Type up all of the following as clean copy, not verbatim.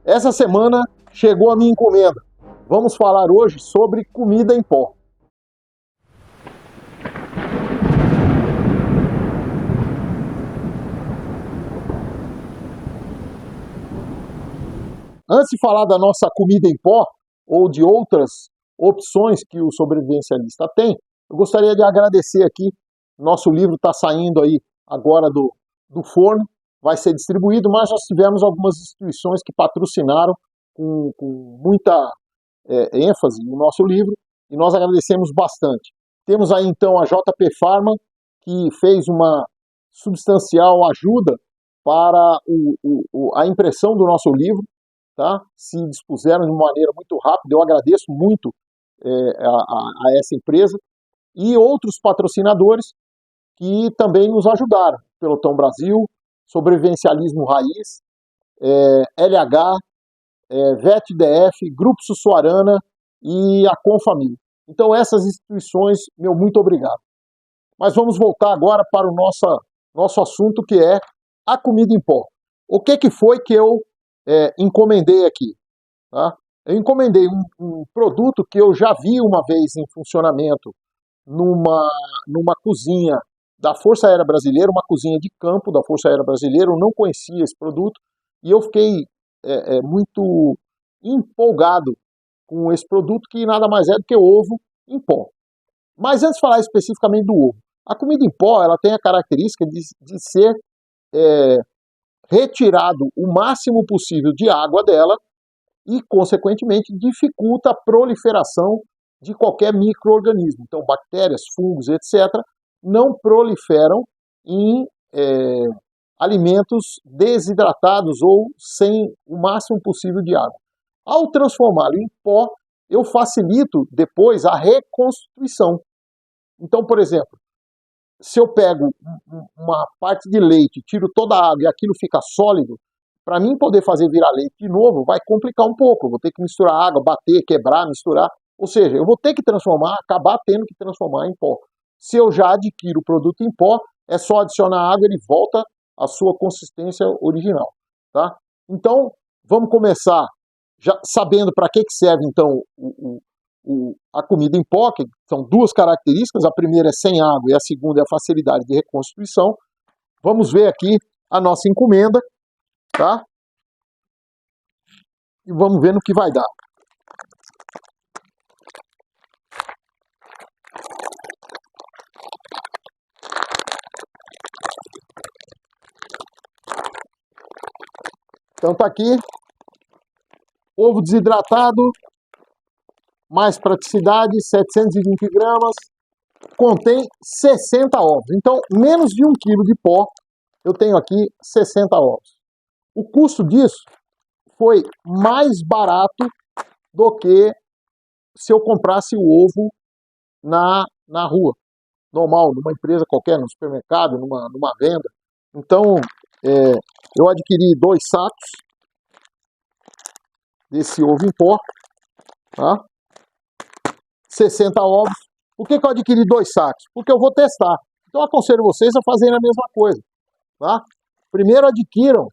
Essa semana chegou a minha encomenda. Vamos falar hoje sobre comida em pó. Antes de falar da nossa comida em pó ou de outras opções que o sobrevivencialista tem, eu gostaria de agradecer aqui. Nosso livro está saindo aí agora do forno, vai ser distribuído, mas nós tivemos algumas instituições que patrocinaram com muita ênfase no nosso livro e nós agradecemos bastante. Temos aí então a JP Pharma, que fez uma substancial ajuda para a impressão do nosso livro, tá? Se dispuseram de uma maneira muito rápida, eu agradeço muito a essa empresa, e outros patrocinadores que também nos ajudaram, Pelotão Brasil, Sobrevivencialismo Raiz, LH, VET-DF, Grupo Sussuarana e a Confamil. Então essas instituições, meu muito obrigado. Mas vamos voltar agora para o nosso assunto, que é a comida em pó. O que foi que eu encomendei aqui? Tá? Eu encomendei um produto que eu já vi uma vez em funcionamento numa cozinha da Força Aérea Brasileira, uma cozinha de campo da Força Aérea Brasileira. Eu não conhecia esse produto e eu fiquei muito empolgado com esse produto, que nada mais é do que ovo em pó. Mas antes de falar especificamente do ovo, a comida em pó ela tem a característica de ser retirado o máximo possível de água dela e, consequentemente, dificulta a proliferação de qualquer micro-organismo. Então, bactérias, fungos, etc., não proliferam em alimentos desidratados ou sem o máximo possível de água. Ao transformá-lo em pó, eu facilito depois a reconstituição. Então, por exemplo, se eu pego uma parte de leite, tiro toda a água e aquilo fica sólido, para mim poder fazer virar leite de novo vai complicar um pouco. Eu vou ter que misturar água, bater, quebrar, misturar. Ou seja, eu vou ter que transformar, acabar tendo que transformar em pó. Se eu já adquiro o produto em pó, é só adicionar água e ele volta à sua consistência original. Tá? Então, vamos começar já sabendo para que serve então a comida em pó, que são duas características. A primeira é sem água e a segunda é a facilidade de reconstituição. Vamos ver aqui a nossa encomenda, tá? E vamos ver no que vai dar. Então tá aqui, ovo desidratado, mais praticidade, 720 gramas, contém 60 ovos. Então, menos de 1 kg de pó, eu tenho aqui 60 ovos. O custo disso foi mais barato do que se eu comprasse o ovo na rua, normal, numa empresa qualquer, no supermercado, numa venda. Então, eu adquiri 2 sacos desse ovo em pó, tá? 60 ovos. Por que eu adquiri 2 sacos? Porque eu vou testar. Então, eu aconselho vocês a fazerem a mesma coisa, tá? Primeiro adquiram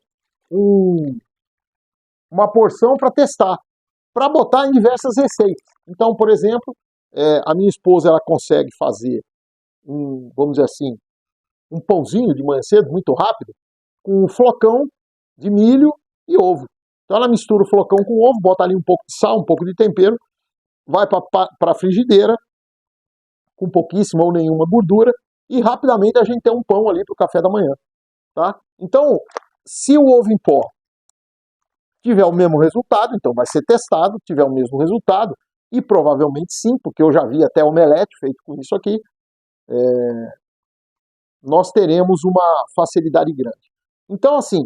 uma porção para testar, para botar em diversas receitas. Então, por exemplo, a minha esposa ela consegue fazer, vamos dizer assim, um pãozinho de manhã cedo, muito rápido, com um flocão de milho e ovo. Então ela mistura o flocão com o ovo, bota ali um pouco de sal, um pouco de tempero, vai para a frigideira, com pouquíssima ou nenhuma gordura, e rapidamente a gente tem um pão ali para o café da manhã. Tá? Então, se o ovo em pó tiver o mesmo resultado, então vai ser testado, tiver o mesmo resultado, e provavelmente sim, porque eu já vi até omelete feito com isso aqui, nós teremos uma facilidade grande. Então, assim,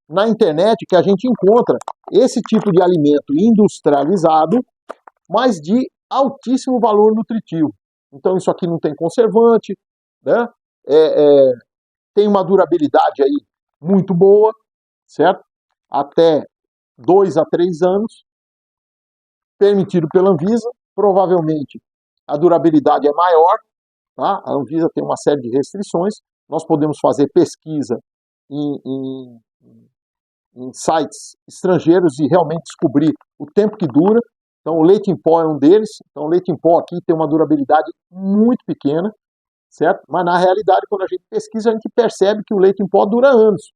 na internet que a gente encontra esse tipo de alimento industrializado, mas de altíssimo valor nutritivo. Então, isso aqui não tem conservante, né? Tem uma durabilidade aí muito boa, certo? Até 2 a 3 anos, permitido pela Anvisa. Provavelmente a durabilidade é maior, tá? A Anvisa tem uma série de restrições. Nós podemos fazer pesquisa em em sites estrangeiros e realmente descobrir o tempo que dura. Então, o leite em pó é um deles. Então, o leite em pó aqui tem uma durabilidade muito pequena, certo? Mas, na realidade, quando a gente pesquisa, a gente percebe que o leite em pó dura anos.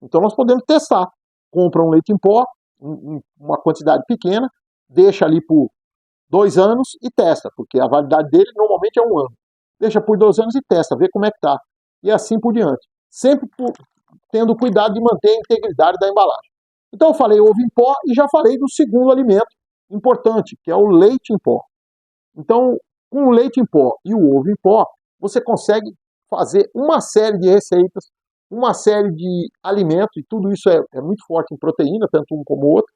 Então, nós podemos testar. Compra um leite em pó, uma quantidade pequena, deixa ali por 2 anos e testa, porque a validade dele normalmente é 1 ano. Deixa por 2 anos e testa, vê como é que tá. E assim por diante. Sempre tendo cuidado de manter a integridade da embalagem. Então eu falei ovo em pó e já falei do segundo alimento importante, que é o leite em pó. Então, com o leite em pó e o ovo em pó, você consegue fazer uma série de receitas, uma série de alimentos, e tudo isso é muito forte em proteína, tanto um como o outro.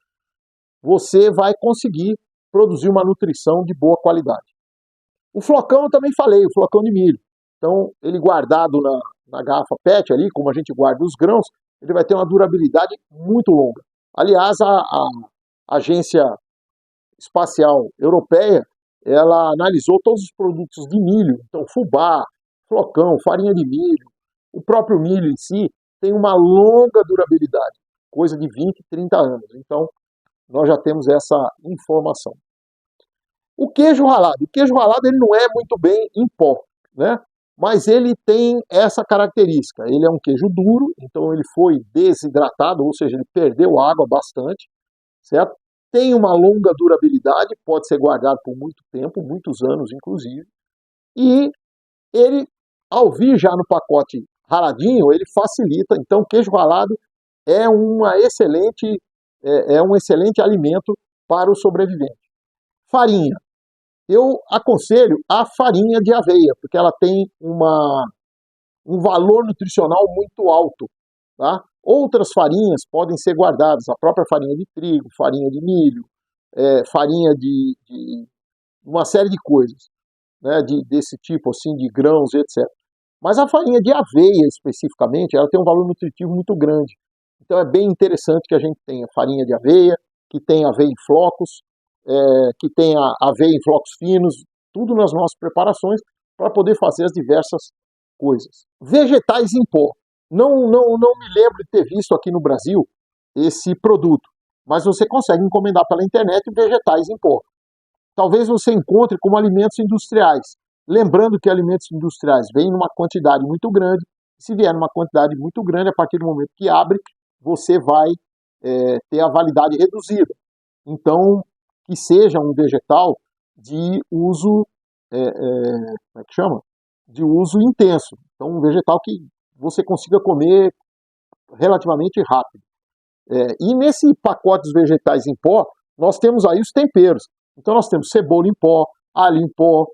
Você vai conseguir produzir uma nutrição de boa qualidade. O flocão eu também falei, o flocão de milho. Então, ele guardado na garrafa PET ali, como a gente guarda os grãos, ele vai ter uma durabilidade muito longa. Aliás, a Agência Espacial Europeia, ela analisou todos os produtos de milho, então fubá, flocão, farinha de milho, o próprio milho em si tem uma longa durabilidade, coisa de 20, 30 anos. Então, nós já temos essa informação. O queijo ralado ele não é muito bem em pó, né? Mas ele tem essa característica. Ele é um queijo duro, então ele foi desidratado, ou seja, ele perdeu água bastante, certo? Tem uma longa durabilidade, pode ser guardado por muito tempo, muitos anos inclusive. E ele, ao vir já no pacote raladinho, ele facilita. Então, o queijo ralado é um excelente alimento para o sobrevivente. Farinha. Eu aconselho a farinha de aveia, porque ela tem um valor nutricional muito alto. Tá? Outras farinhas podem ser guardadas, a própria farinha de trigo, farinha de milho, farinha de uma série de coisas, né, desse tipo, assim, de grãos, etc. Mas a farinha de aveia, especificamente, ela tem um valor nutritivo muito grande. Então é bem interessante que a gente tenha farinha de aveia, que tenha aveia em flocos, que tenha aveia em flocos finos, tudo nas nossas preparações, para poder fazer as diversas coisas. Vegetais em pó. Não me lembro de ter visto aqui no Brasil esse produto, mas você consegue encomendar pela internet vegetais em pó. Talvez você encontre como alimentos industriais. Lembrando que alimentos industriais vêm numa quantidade muito grande, se vier numa quantidade muito grande, a partir do momento que abre, você vai ter a validade reduzida. Então, que seja um vegetal de uso, como é que chama? De uso intenso. Então, um vegetal que você consiga comer relativamente rápido. E nesse pacote dos vegetais em pó, nós temos aí os temperos. Então, nós temos cebola em pó, alho em pó,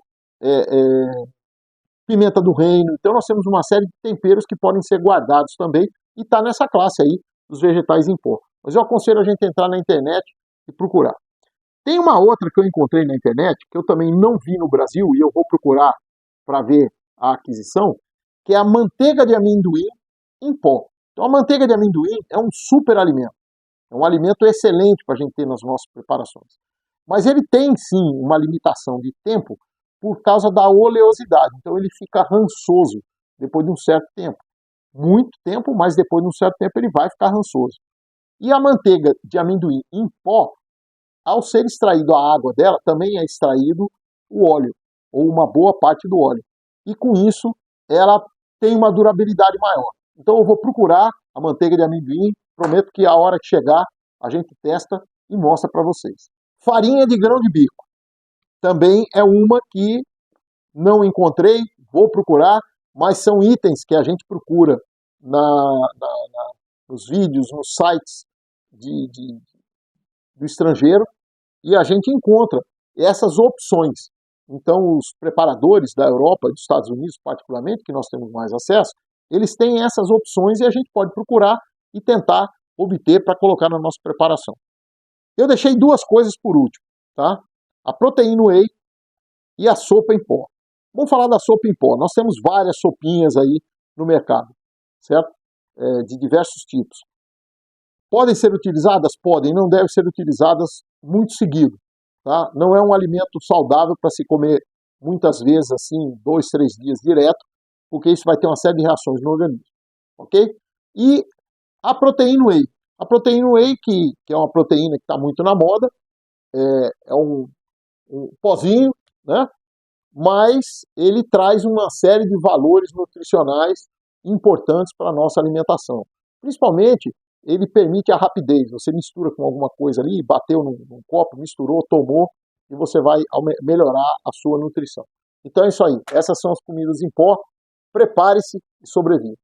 pimenta do reino. Então, nós temos uma série de temperos que podem ser guardados também e está nessa classe aí dos vegetais em pó. Mas eu aconselho a gente entrar na internet e procurar. Tem uma outra que eu encontrei na internet, que eu também não vi no Brasil, e eu vou procurar para ver a aquisição, que é a manteiga de amendoim em pó. Então, a manteiga de amendoim é um super alimento. É um alimento excelente para a gente ter nas nossas preparações. Mas ele tem, sim, uma limitação de tempo por causa da oleosidade. Então, ele fica rançoso depois de um certo tempo. Muito tempo, mas depois de um certo tempo ele vai ficar rançoso. E a manteiga de amendoim em pó, ao ser extraído a água dela, também é extraído o óleo, ou uma boa parte do óleo. E com isso, ela tem uma durabilidade maior. Então eu vou procurar a manteiga de amendoim, prometo que a hora que chegar, a gente testa e mostra para vocês. Farinha de grão de bico. Também é uma que não encontrei, vou procurar, mas são itens que a gente procura nos vídeos, nos sites do estrangeiro, e a gente encontra essas opções. Então, os preparadores da Europa e dos Estados Unidos, particularmente, que nós temos mais acesso, eles têm essas opções e a gente pode procurar e tentar obter para colocar na nossa preparação. Eu deixei 2 coisas por último, tá? A proteína whey e a sopa em pó. Vamos falar da sopa em pó. Nós temos várias sopinhas aí no mercado, certo? De diversos tipos. Podem ser utilizadas? Podem, não devem ser utilizadas muito seguido. Tá? Não é um alimento saudável para se comer muitas vezes, assim, 2, 3 dias direto, porque isso vai ter uma série de reações no organismo. Ok? E a proteína whey. A proteína whey, que é uma proteína que está muito na moda, é um pozinho, né? Mas ele traz uma série de valores nutricionais importantes para a nossa alimentação. Principalmente, ele permite a rapidez. Você mistura com alguma coisa ali, bateu num copo, misturou, tomou, e você vai melhorar a sua nutrição. Então é isso aí. Essas são as comidas em pó. Prepare-se e sobreviva.